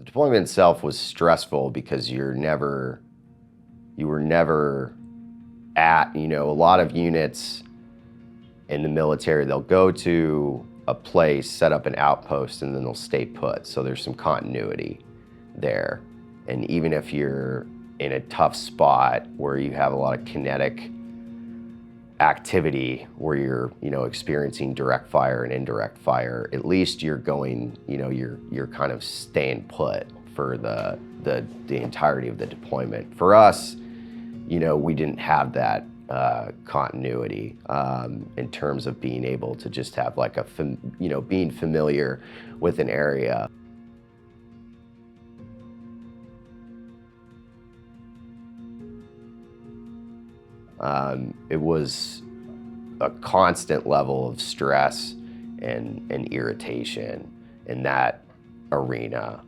The deployment itself was stressful because you were never at, a lot of units in the military, they'll go to a place, set up an outpost, and then they'll stay put. So there's some continuity there. And even if you're in a tough spot where you have a lot of kinetic activity, where you're, experiencing direct fire and indirect fire, at least you're going, you're kind of staying put for the entirety of the deployment. For us, we didn't have that continuity in terms of being able to just have like being familiar with an area. It was a constant level of stress and irritation in that arena.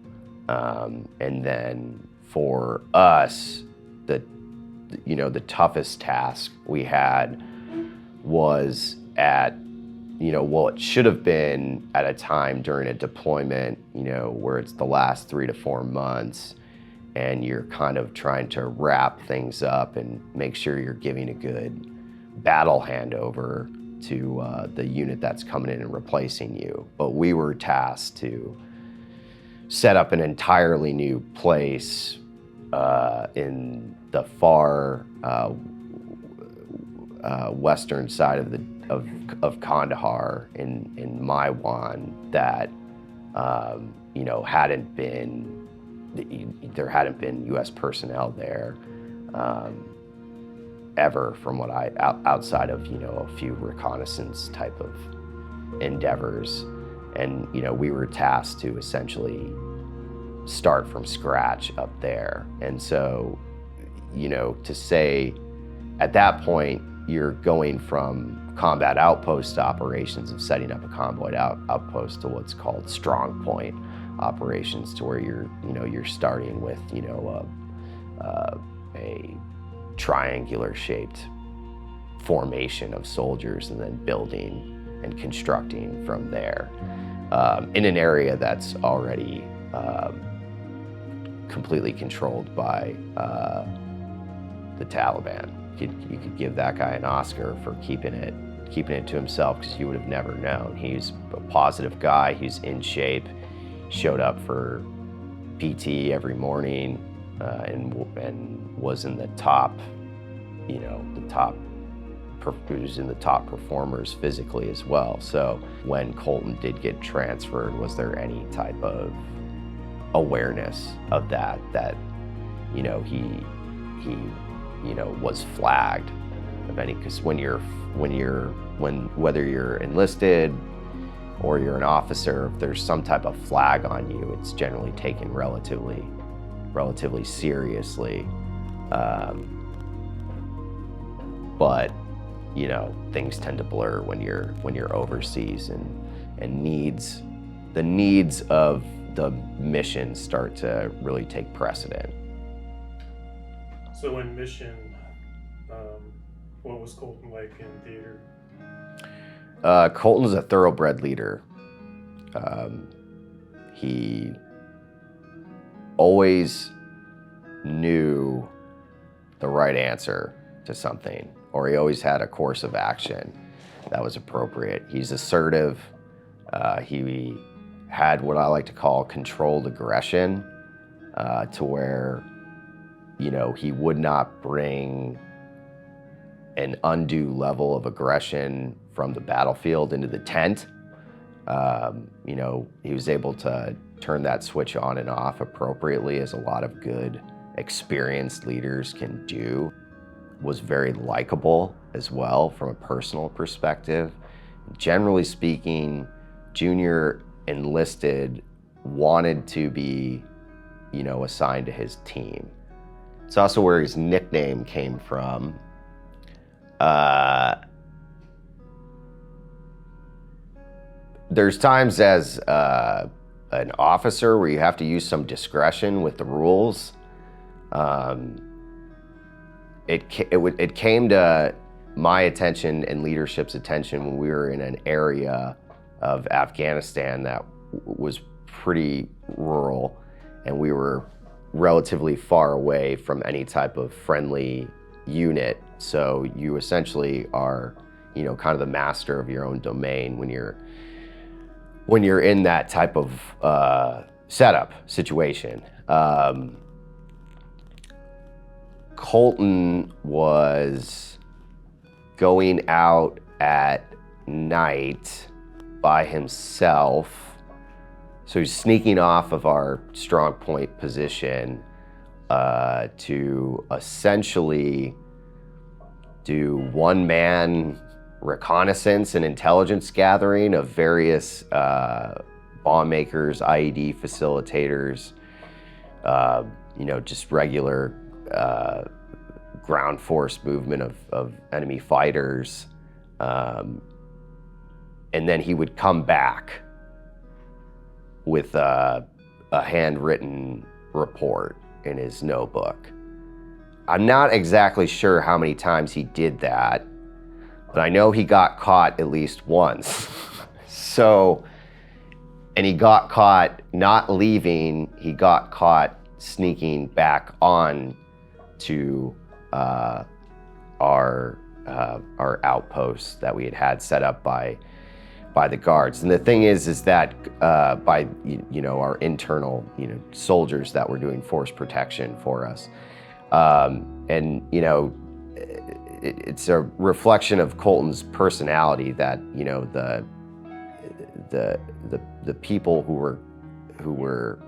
And then for us, the toughest task we had was at, it should have been at a time during a deployment, where it's the last 3 to 4 months, and you're kind of trying to wrap things up and make sure you're giving a good battle handover to the unit that's coming in and replacing you. But we were tasked to set up an entirely new place in the far western side of Kandahar in Maiwan that there hadn't been U.S. personnel there ever, from what outside of a few reconnaissance type of endeavors, and we were tasked to essentially start from scratch up there. And so, to say at that point you're going from combat outpost operations of setting up a convoy outpost to what's called strong point operations, to where you're starting with a triangular shaped formation of soldiers and then building and constructing from there in an area that's already completely controlled by the Taliban. You could give that guy an Oscar for keeping it to himself, because you would have never known. He's a positive guy. He's in shape. Showed up for PT every morning and was in the top, he was in the top performers physically as well. So when Colton did get transferred, was there any type of awareness of that he was flagged of any? Because whether you're enlisted or you're an officer, if there's some type of flag on you, it's generally taken relatively seriously. But things tend to blur when you're overseas, and the needs of the mission start to really take precedent. So in mission, what was Colton like in theater? Colton's a thoroughbred leader. He always knew the right answer to something, or he always had a course of action that was appropriate. He's assertive. He had what I like to call controlled aggression, to where, he would not bring an undue level of aggression from the battlefield into the tent. He was able to turn that switch on and off appropriately, as a lot of good, experienced leaders can do. Was very likable as well from a personal perspective. Generally speaking, junior enlisted wanted to be, assigned to his team. It's also where his nickname came from. There's times as an officer where you have to use some discretion with the rules. It came to my attention and leadership's attention when we were in an area of Afghanistan that was pretty rural, and we were relatively far away from any type of friendly unit. So you essentially are, kind of the master of your own domain when you're in that type of setup situation. Colton was going out at night by himself. So he's sneaking off of our strong point position to essentially do one-man reconnaissance and intelligence gathering of various bomb makers, IED facilitators, just regular ground force movement of enemy fighters. And then he would come back with a handwritten report in his notebook. I'm not exactly sure how many times he did that, but I know he got caught at least once. And he got caught not leaving, he got caught sneaking back on to our outposts that we had set up by the guards. And the thing is that by our internal soldiers that were doing force protection for us, it's a reflection of Colton's personality that the people who were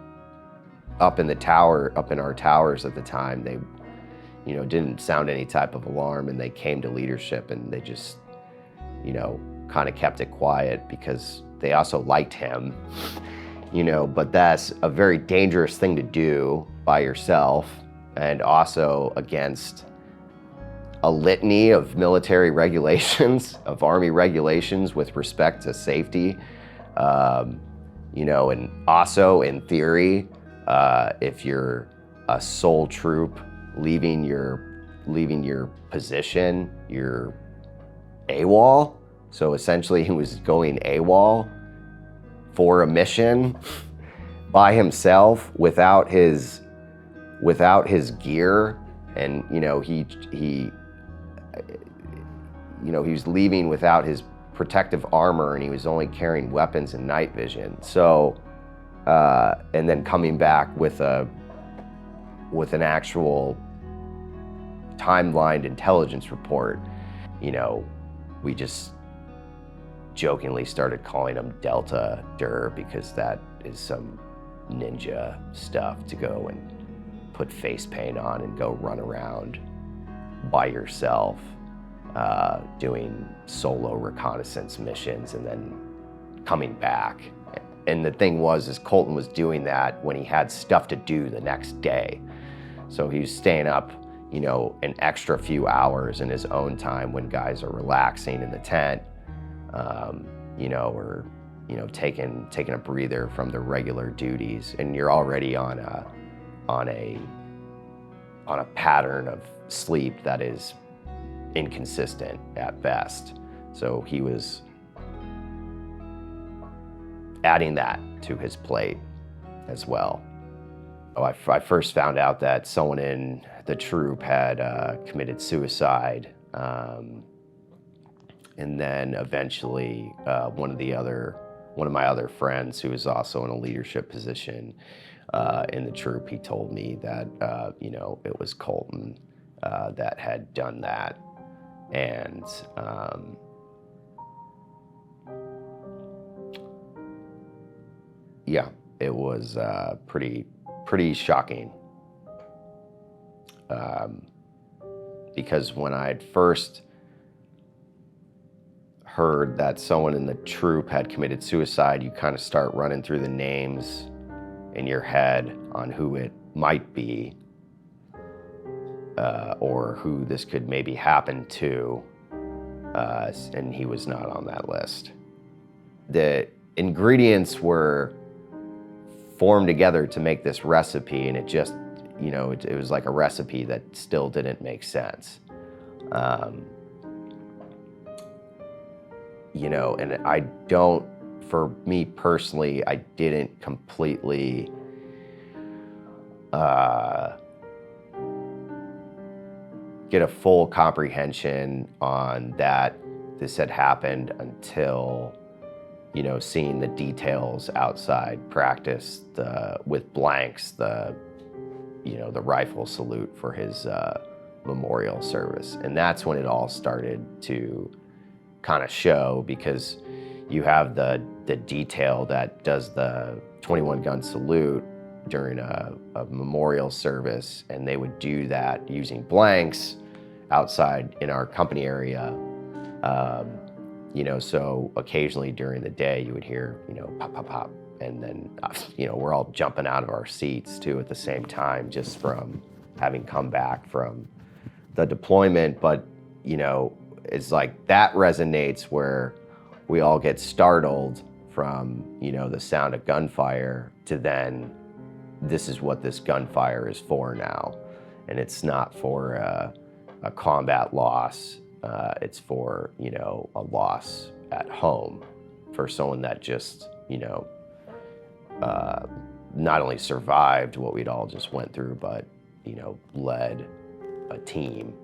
up in our towers at the time, they didn't sound any type of alarm, and they came to leadership, and they just kind of kept it quiet because they also liked him. But that's a very dangerous thing to do by yourself, and also against a litany of military regulations, of Army regulations with respect to safety. And also in theory, if you're a sole troop leaving your position, you're AWOL. So essentially he was going AWOL for a mission by himself without his gear, and he was leaving without his protective armor, and he was only carrying weapons and night vision. So and then coming back with an actual timelined intelligence report. We just jokingly started calling him Delta Derr, because that is some ninja stuff, to go and put face paint on and go run around by yourself doing solo reconnaissance missions and then coming back. And the thing is Colton was doing that when he had stuff to do the next day. So he was staying up, an extra few hours in his own time when guys are relaxing in the tent, or taking a breather from their regular duties. And you're already on a pattern of sleep that is inconsistent at best. So he was adding that to his plate as well. I first found out that someone in the troop had committed suicide, and then eventually one of my other friends, who was also in a leadership position in the troop, he told me that it was Colton that had done that. And yeah, it was pretty shocking, because when I'd first heard that someone in the troop had committed suicide, you kind of start running through the names in your head on who it might be, or who this could maybe happen to, and he was not on that list. The ingredients were formed together to make this recipe, and it just, it was like a recipe that still didn't make sense. And I don't, for me personally, I didn't completely get a full comprehension on that this had happened until, seeing the details outside practice, with blanks, the rifle salute for his memorial service. And that's when it all started to kind of show, because you have the detail that does the 21 gun salute during a memorial service, and they would do that using blanks outside in our company area. So occasionally during the day you would hear, pop, pop, pop. And then, we're all jumping out of our seats too at the same time, just from having come back from the deployment. But, it's like that resonates where we all get startled from, the sound of gunfire to then, this is what this gunfire is for now. And it's not for a combat loss. It's for, a loss at home for someone that just, not only survived what we'd all just went through, but, led a team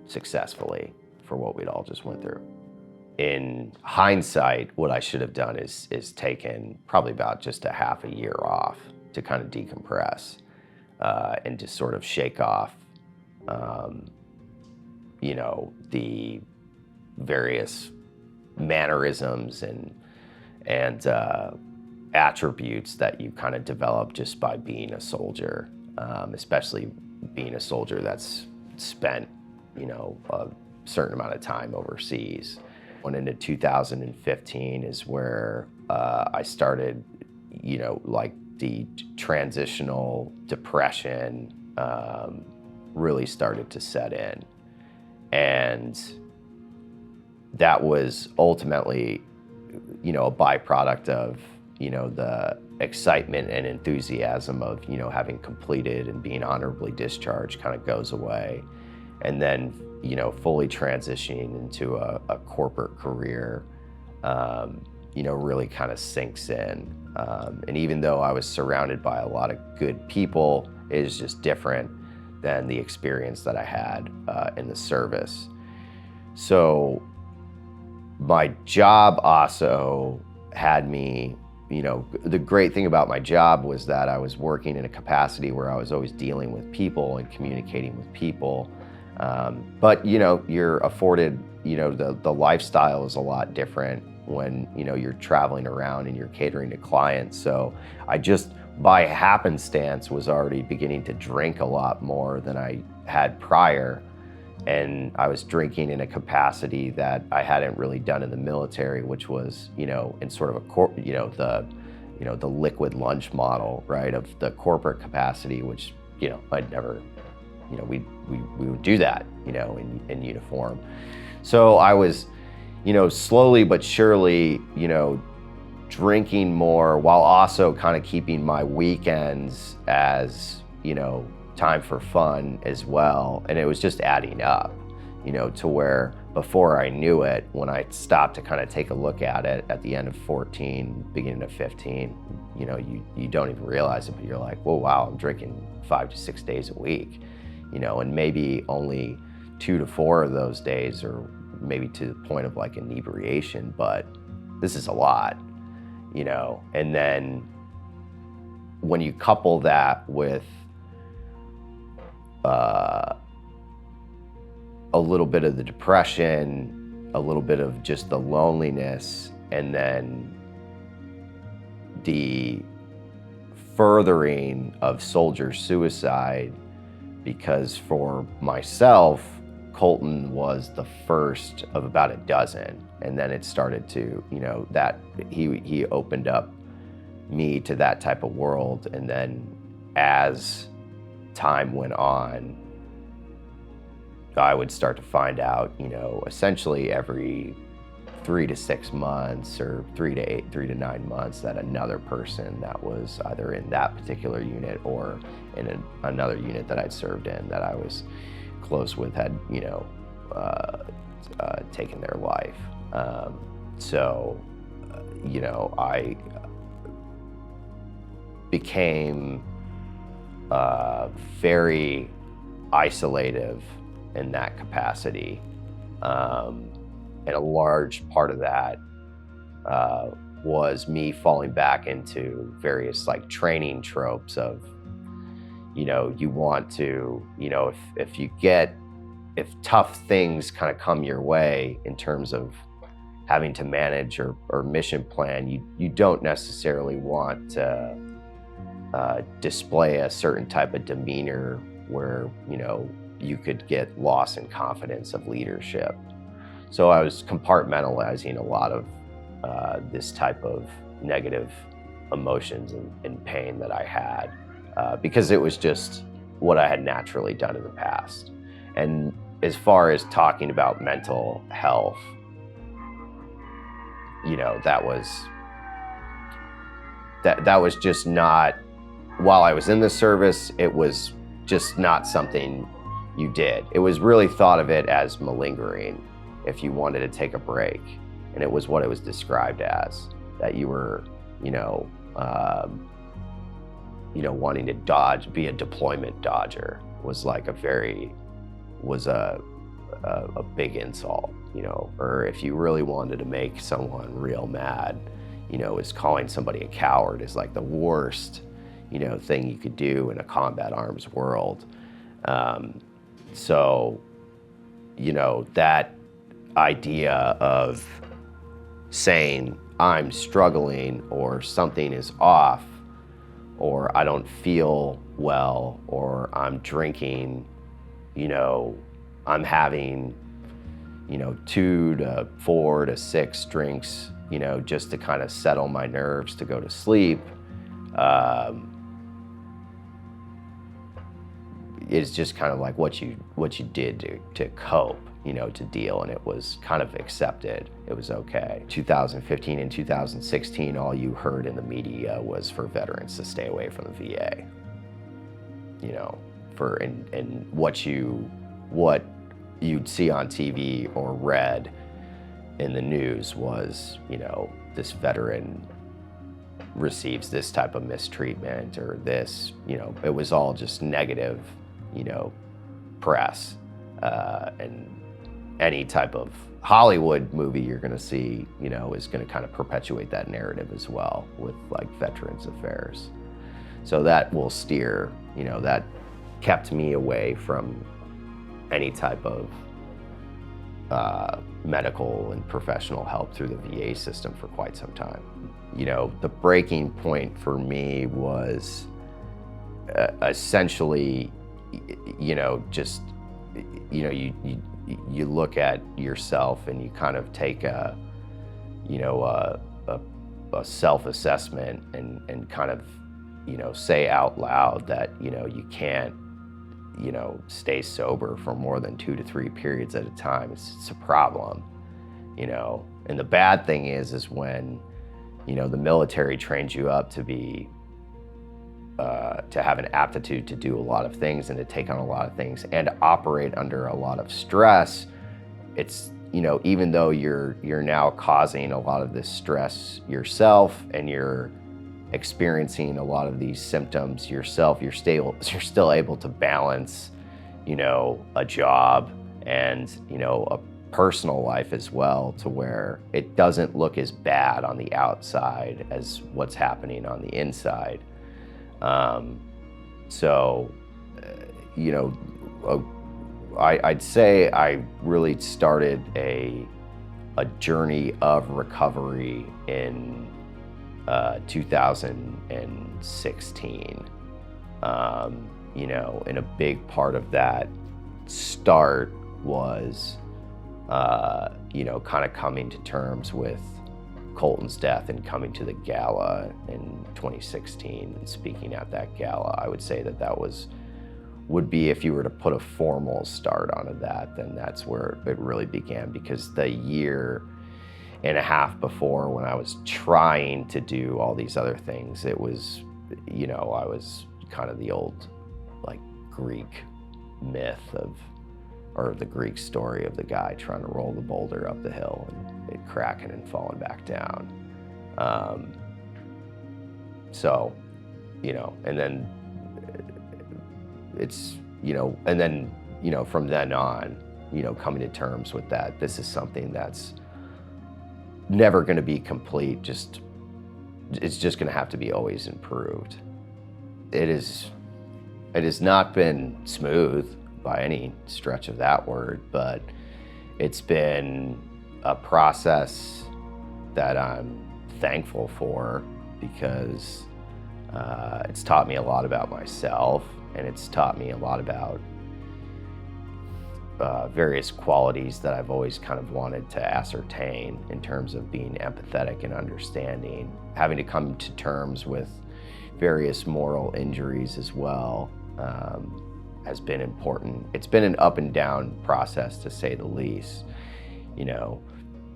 successfully for what we'd all just went through. In hindsight, what I should have done is taken probably about just a half a year off to kind of decompress and just sort of shake off, the various mannerisms and attributes that you kind of develop just by being a soldier, especially being a soldier that's spent, a certain amount of time overseas. Went into 2015 is where I started, like the transitional depression really started to set in. And that was ultimately, a byproduct of, the excitement and enthusiasm of, having completed and being honorably discharged kind of goes away. And then, fully transitioning into a corporate career, really kind of sinks in. And even though I was surrounded by a lot of good people, it is just different than the experience that I had in the service. So my job also had me, the great thing about my job was that I was working in a capacity where I was always dealing with people and communicating with people. But, you're afforded, the lifestyle is a lot different when, you're traveling around and you're catering to clients. So I just, by happenstance, was already beginning to drink a lot more than I had prior. And I was drinking in a capacity that I hadn't really done in the military, which was, in sort of the liquid lunch model, right, of the corporate capacity, which, I'd never, we would do that, in uniform. So I was, slowly but surely, drinking more while also kind of keeping my weekends as, time for fun as well. And it was just adding up, to where before I knew it, when I stopped to kind of take a look at it at the end of 14, beginning of 15, you don't even realize it, but you're like, whoa, wow, I'm drinking 5 to 6 days a week, and maybe only 2 to 4 of those days are maybe to the point of like inebriation, but this is a lot, and then when you couple that with a little bit of the depression, a little bit of just the loneliness, and then the furthering of soldier suicide, because for myself, Colton was the first of about a dozen. And then it started to, that he opened up me to that type of world. And then as time went on, I would start to find out, essentially every 3 to 6 months or 3 to 9 months that another person that was either in that particular unit or in another unit that I'd served in that I was close with had, taken their life. I became very isolative in that capacity. And a large part of that was me falling back into various like training tropes of, you want to, if tough things kind of come your way in terms of having to manage or mission plan, you don't necessarily want to display a certain type of demeanor where, you could get lost in confidence of leadership. So I was compartmentalizing a lot of this type of negative emotions and pain that I had because it was just what I had naturally done in the past. And as far as talking about mental health, that was just not, while I was in the service, it was just not something you did. It was really thought of it as malingering if you wanted to take a break. And it was what it was described as, that you were, wanting to be a deployment dodger was like a big insult, or if you really wanted to make someone real mad, is calling somebody a coward is like the worst, thing you could do in a combat arms world. So, that idea of saying I'm struggling or something is off or I don't feel well or I'm drinking, I'm having, 2 to 4 to 6 drinks, just to kind of settle my nerves to go to sleep. It's just kind of like what you did to cope, to deal, and it was kind of accepted. It was okay. 2015 and 2016, all you heard in the media was for veterans to stay away from the VA. And what you'd see on TV or read in the news was, this veteran receives this type of mistreatment or this, it was all just negative, press. And any type of Hollywood movie you're gonna see, is gonna kind of perpetuate that narrative as well with like veterans affairs. So that will steer, that kept me away from any type of medical and professional help through the VA system for quite some time. The breaking point for me was essentially, just, you look at yourself and you kind of take a self-assessment and kind of, say out loud that, you can't, stay sober for more than 2 to 3 periods at a time. It's a problem, and the bad thing is when, the military trains you up to be, to have an aptitude to do a lot of things and to take on a lot of things and operate under a lot of stress. It's, even though you're now causing a lot of this stress yourself and you're experiencing a lot of these symptoms yourself, you're still able to balance, a job and, a personal life as well, to where it doesn't look as bad on the outside as what's happening on the inside. I'd say I really started a journey of recovery in 2016. And a big part of that start was, kind of coming to terms with Colton's death and coming to the gala in 2016 and speaking at that gala. I would say that would be, if you were to put a formal start onto that, then that's where it really began, because the year and a half before, when I was trying to do all these other things, it was, I was kind of the old like Greek myth or the Greek story of the guy trying to roll the boulder up the hill and it cracking and falling back down. And then it's, and then, from then on, coming to terms with that, this is something that's never going to be complete. It's just going to have to be always improved. It has not been smooth by any stretch of that word, but it's been a process that I'm thankful for, because it's taught me a lot about myself, and it's taught me a lot about various qualities that I've always kind of wanted to ascertain in terms of being empathetic and understanding, having to come to terms with various moral injuries as well, has been important. It's been an up and down process, to say the least.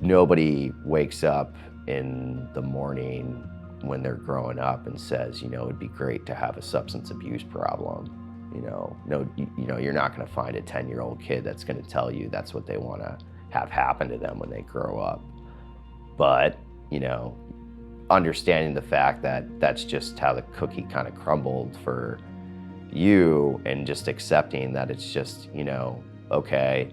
Nobody wakes up in the morning when they're growing up and says, it'd be great to have a substance abuse problem. No, you're not going to find a 10-year-old kid that's going to tell you that's what they want to have happen to them when they grow up. But, understanding the fact that that's just how the cookie kind of crumbled for you, and just accepting that it's just, okay,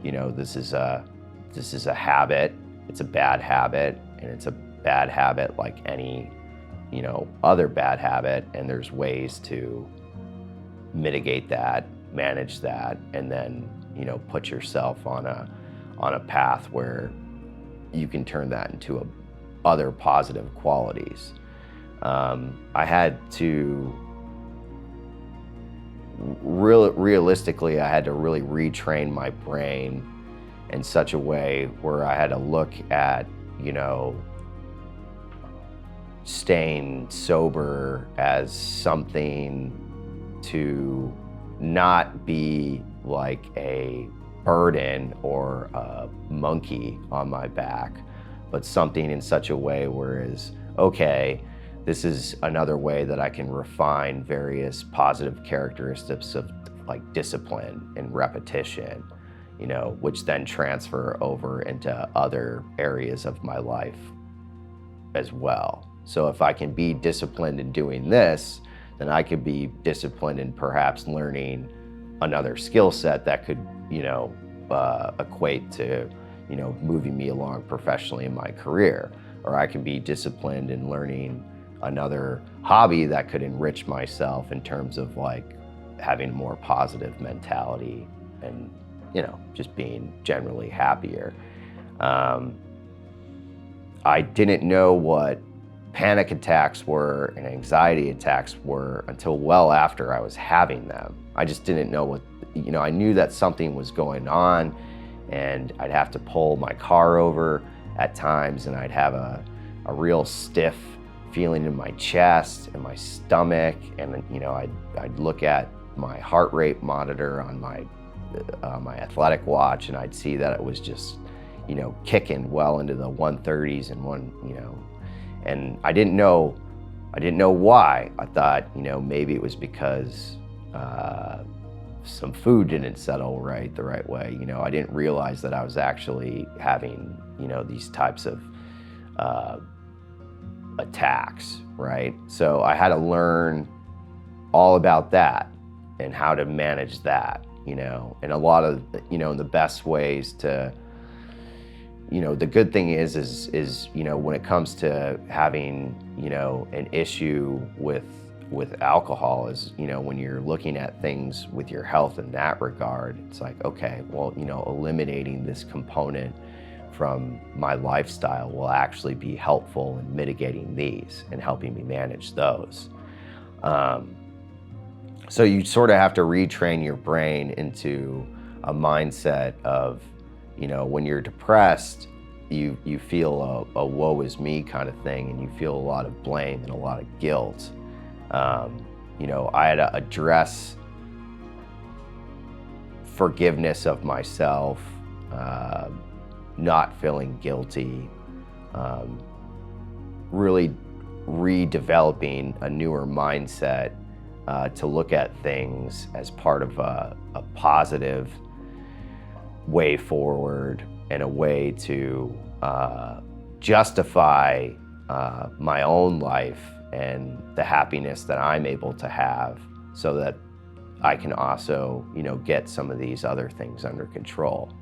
this is a habit, it's a bad habit, and it's a bad habit like any, other bad habit, and there's ways to mitigate that, manage that, and then, put yourself on a path where you can turn that into other positive qualities. I had to realistically, I had to really retrain my brain in such a way where I had to look at, staying sober as something to not be like a burden or a monkey on my back, but something in such a way whereas, okay, this is another way that I can refine various positive characteristics of like discipline and repetition, which then transfer over into other areas of my life as well. So if I can be disciplined in doing this, then I could be disciplined in perhaps learning another skill set that could, equate to, moving me along professionally in my career. Or I can be disciplined in learning another hobby that could enrich myself in terms of like having a more positive mentality and, just being generally happier. I didn't know what panic attacks were and anxiety attacks were until well after I was having them. I just didn't know what, I knew that something was going on, and I'd have to pull my car over at times, and I'd have a real stiff feeling in my chest and my stomach, and I'd look at my heart rate monitor on my athletic watch, and I'd see that it was just kicking well into the 130s and and I didn't know why. I thought maybe it was because some food didn't settle the right way. I didn't realize that I was actually having these types of attacks, right? So I had to learn all about that and how to manage that, and a lot of, the best ways to, the good thing is when it comes to having, an issue with alcohol is, when you're looking at things with your health in that regard, it's like, okay, well, eliminating this component from my lifestyle will actually be helpful in mitigating these and helping me manage those. So you sort of have to retrain your brain into a mindset of, when you're depressed, you feel a woe is me kind of thing, and you feel a lot of blame and a lot of guilt. I had to address forgiveness of myself, not feeling guilty, really redeveloping a newer mindset to look at things as part of a positive way forward and a way to justify my own life and the happiness that I'm able to have, so that I can also, get some of these other things under control.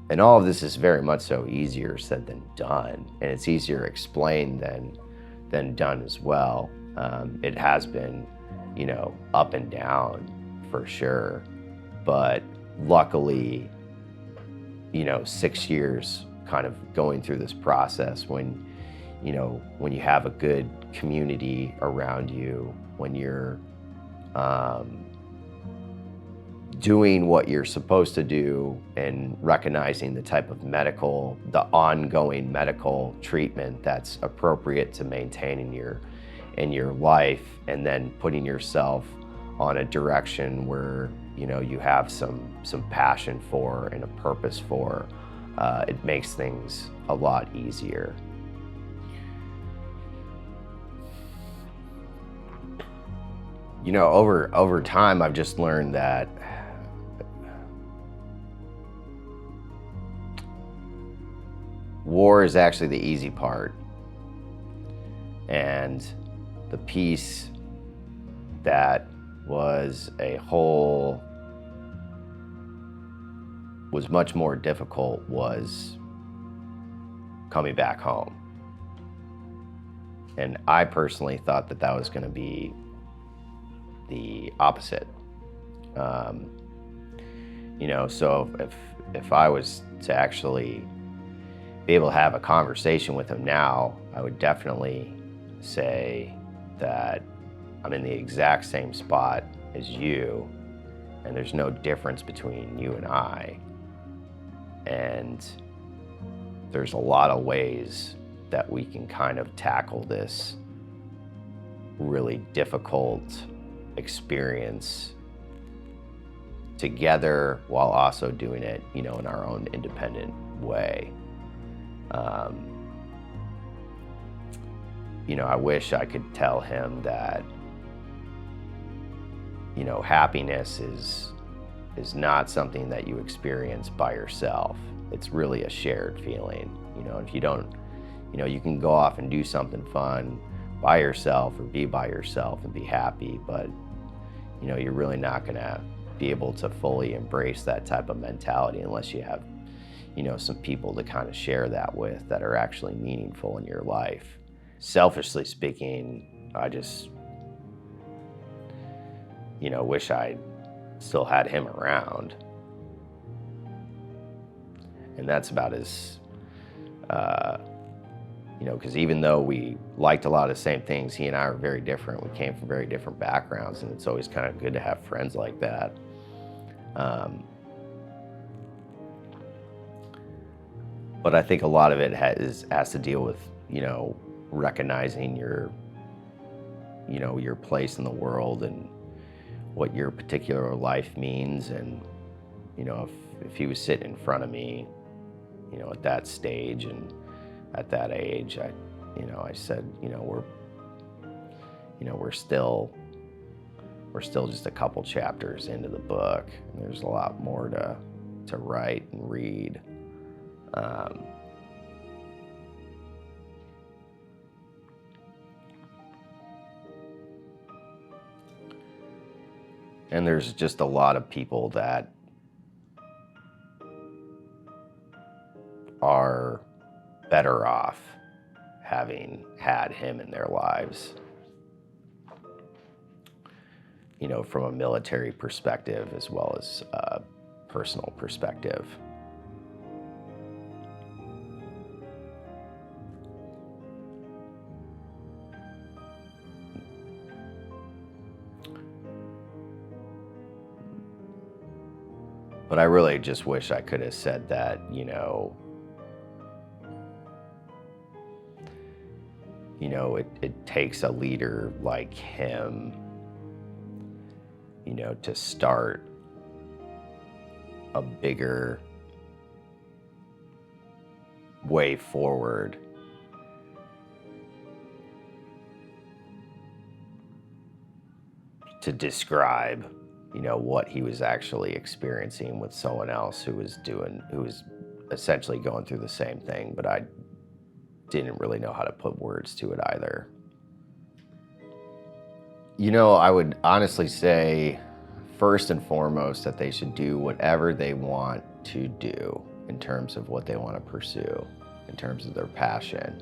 And all of this is very much so easier said than done, and it's easier explained than done as well. It has been, up and down for sure, but luckily, 6 years kind of going through this process, when you have a good community around you, when you're doing what you're supposed to do and recognizing the ongoing medical treatment that's appropriate to maintain in your life, and then putting yourself on a direction where you have some passion for and a purpose for, it makes things a lot easier. Over time, I've just learned that war is actually the easy part, and the piece that was much more difficult was coming back home. And I personally thought that was going to be the opposite. So if I was to actually be able to have a conversation with him now, I would definitely say that I'm in the exact same spot as you, and there's no difference between you and I. And there's a lot of ways that we can kind of tackle this really difficult experience together, while also doing it, in our own independent way. I wish I could tell him that, happiness is not something that you experience by yourself. It's really a shared feeling. If you don't, you can go off and do something fun by yourself or be by yourself and be happy, but you're really not gonna be able to fully embrace that type of mentality unless you have, some people to kind of share that with that are actually meaningful in your life. Selfishly speaking, I just, wish I still had him around. And that's about as, because even though we liked a lot of the same things, he and I are very different. We came from very different backgrounds, and it's always kind of good to have friends like that. But I think a lot of it has to deal with, recognizing your place in the world and what your particular life means. And, if he was sitting in front of me, at that stage and at that age, I said, we're still just a couple chapters into the book, and there's a lot more to write and read. And there's just a lot of people that are better off having had him in their lives, from a military perspective as well as a personal perspective. But I really just wish I could have said that, it takes a leader like him, to start a bigger way forward. To describe, what he was actually experiencing with someone else who was essentially going through the same thing, but I didn't really know how to put words to it either. I would honestly say, first and foremost, that they should do whatever they want to do in terms of what they want to pursue, in terms of their passion,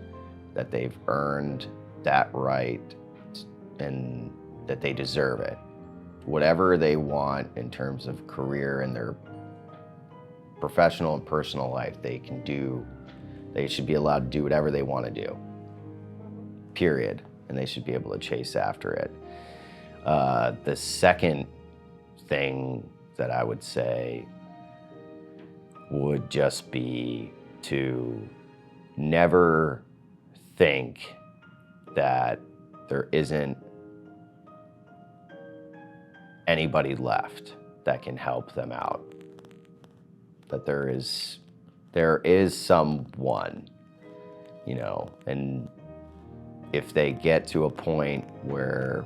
that they've earned that right and that they deserve it. Whatever they want in terms of career and their professional and personal life, they can do. They should be allowed to do whatever they want to do, period. And they should be able to chase after it. The second thing that I would say would just be to never think that there isn't anybody left that can help them out. That there is someone, and if they get to a point where,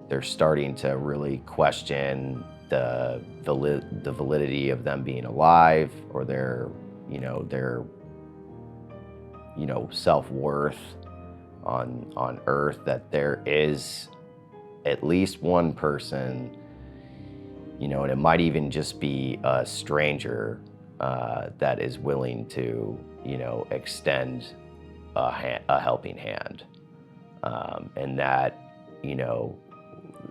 they're starting to really question the validity of them being alive, or their self-worth on Earth, that there is at least one person, and it might even just be a stranger that is willing to, extend a helping hand. And that,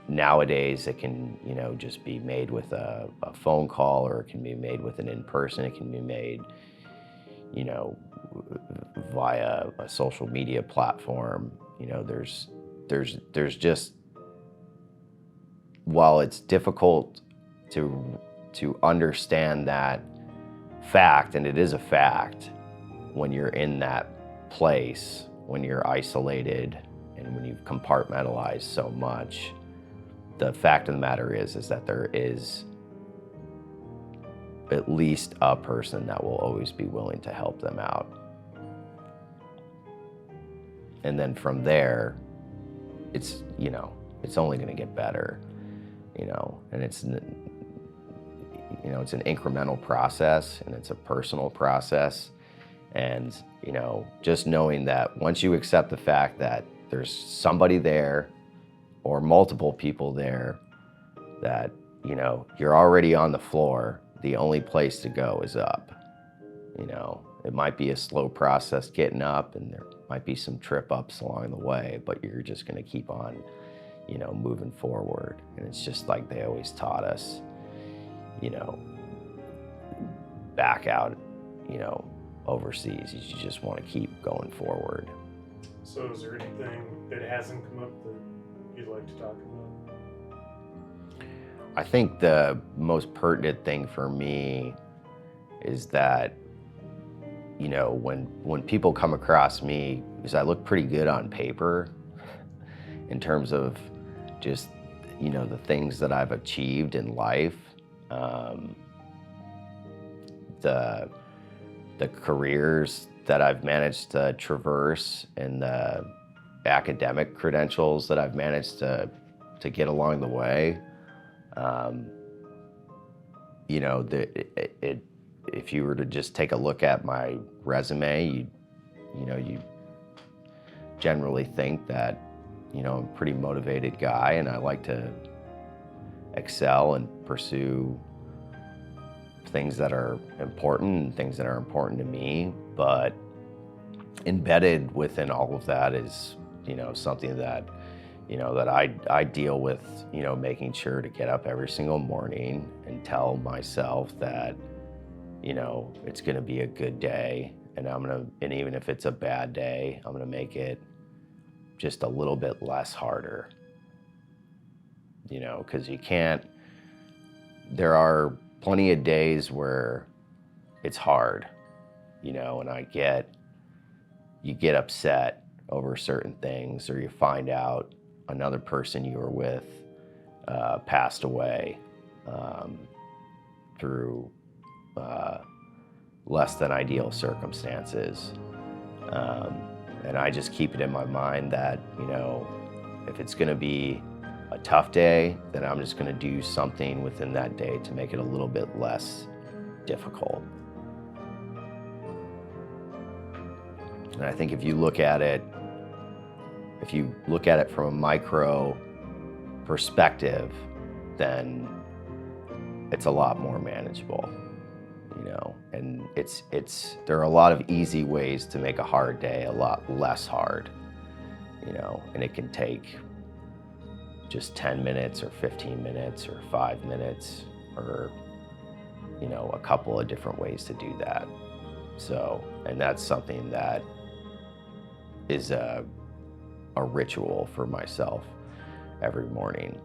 nowadays it can, just be made with a phone call, or it can be made with an in-person, it can be made, via a social media platform. There's just, while it's difficult to understand that fact, and it is a fact, when you're in that place, when you're isolated and when you've compartmentalized so much, the fact of the matter is that there is at least a person that will always be willing to help them out. And then from there, it's only going to get better, and it's an incremental process, and it's a personal process. And, just knowing that once you accept the fact that there's somebody there or multiple people there, that, you're already on the floor, the only place to go is up. It might be a slow process getting up, and there might be some trip ups along the way, but you're just going to keep on, moving forward. And it's just like they always taught us, back out, overseas. You just want to keep going forward. So is there anything that hasn't come up that you'd like to talk about? I think the most pertinent thing for me is that, when people come across me, because I look pretty good on paper in terms of just, the things that I've achieved in life, the careers that I've managed to traverse, and the academic credentials that I've managed to get along the way. If you were to just take a look at my resume, you generally think that, I'm a pretty motivated guy, and I like to excel and pursue things that are important and things that are important to me. But embedded within all of that is, something that, that I deal with, making sure to get up every single morning and tell myself that, it's going to be a good day, and and even if it's a bad day, I'm going to make it just a little bit less harder, because there are plenty of days where it's hard, and you get upset over certain things, or you find out another person you were with passed away through less than ideal circumstances. And I just keep it in my mind that, if it's going to be a tough day, then I'm just going to do something within that day to make it a little bit less difficult. And I think if you look at it, If you look at it from a micro perspective, then it's a lot more manageable, you know. And there are a lot of easy ways to make a hard day a lot less hard, you know, and it can take just 10 minutes or 15 minutes or 5 minutes or, you know, a couple of different ways to do that. So, and that's something that is a ritual for myself every morning.